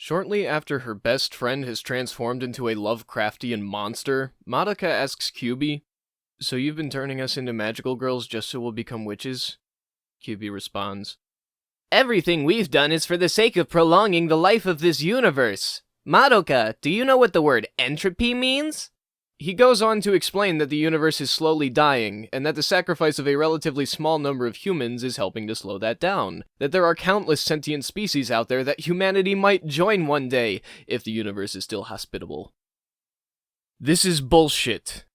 Shortly after her best friend has transformed into a Lovecraftian monster, Madoka asks Kyubi, "So you've been turning us into magical girls just so we'll become witches?" Kyubi responds, "Everything we've done is for the sake of prolonging the life of this universe. Madoka, do you know what the word entropy means?" He goes on to explain that the universe is slowly dying, and that the sacrifice of a relatively small number of humans is helping to slow that down. That there are countless sentient species out there that humanity might join one day, if the universe is still hospitable. This is bullshit.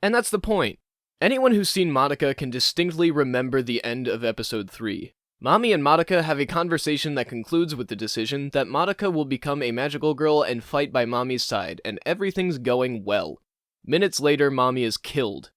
And that's the point. Anyone who's seen Madoka can distinctly remember the end of episode 3. Mami and Madoka have a conversation that concludes with the decision that Madoka will become a magical girl and fight by Mami's side, and everything's going well. Minutes later, Mami is killed.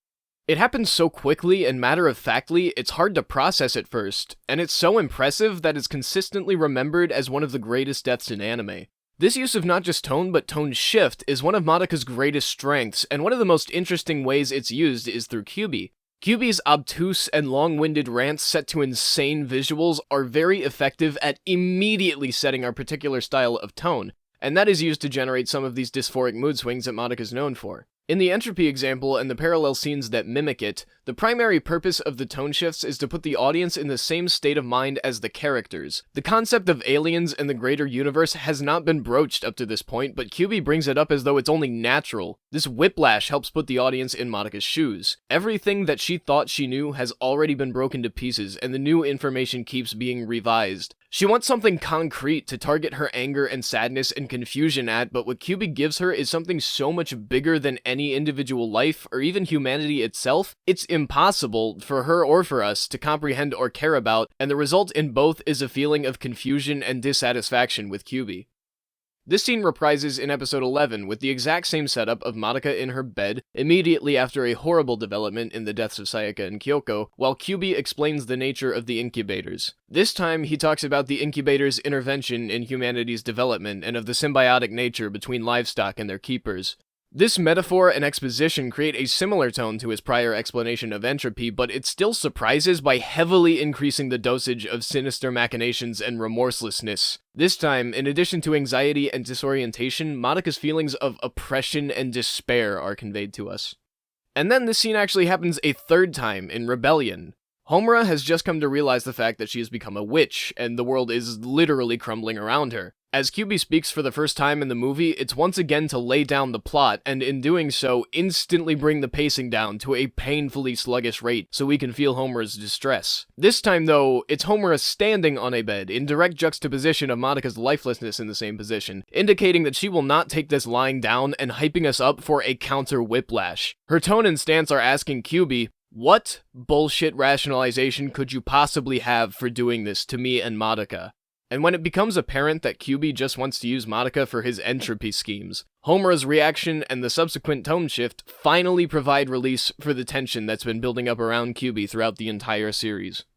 It happens so quickly and matter-of-factly, it's hard to process at first, and it's so impressive that it's consistently remembered as one of the greatest deaths in anime. This use of not just tone, but tone shift is one of Madoka's greatest strengths, and one of the most interesting ways it's used is through Kyubi. Kyubi's obtuse and long-winded rants set to insane visuals are very effective at immediately setting our particular style of tone, and that is used to generate some of these dysphoric mood swings that Madoka's known for. In the Entropy example and the parallel scenes that mimic it, the primary purpose of the tone shifts is to put the audience in the same state of mind as the characters. The concept of aliens and the greater universe has not been broached up to this point, but Kyubi brings it up as though it's only natural. This whiplash helps put the audience in Madoka's shoes. Everything that she thought she knew has already been broken to pieces, and the new information keeps being revised. She wants something concrete to target her anger and sadness and confusion at, but what Kyubi gives her is something so much bigger than any individual life, or even humanity itself, it's impossible for her or for us to comprehend or care about, and the result in both is a feeling of confusion and dissatisfaction with Kyubi. This scene reprises in episode 11 with the exact same setup of Madoka in her bed immediately after a horrible development in the deaths of Sayaka and Kyoko, while Kyubi explains the nature of the incubators. This time, he talks about the incubators' intervention in humanity's development and of the symbiotic nature between livestock and their keepers. This metaphor and exposition create a similar tone to his prior explanation of entropy, but it still surprises by heavily increasing the dosage of sinister machinations and remorselessness. This time, in addition to anxiety and disorientation, Madoka's feelings of oppression and despair are conveyed to us. And then this scene actually happens a third time in Rebellion. Homura has just come to realize the fact that she has become a witch, and the world is literally crumbling around her. As Kyubi speaks for the first time in the movie, it's once again to lay down the plot, and in doing so, instantly bring the pacing down to a painfully sluggish rate so we can feel Homura's distress. This time though, it's Homura standing on a bed, in direct juxtaposition of Madoka's lifelessness in the same position, indicating that she will not take this lying down and hyping us up for a counter whiplash. Her tone and stance are asking Kyubi, "What bullshit rationalization could you possibly have for doing this to me and Madoka?" And when it becomes apparent that Kyubi just wants to use Madoka for his entropy schemes, Homura's reaction and the subsequent tone shift finally provide release for the tension that's been building up around Kyubi throughout the entire series.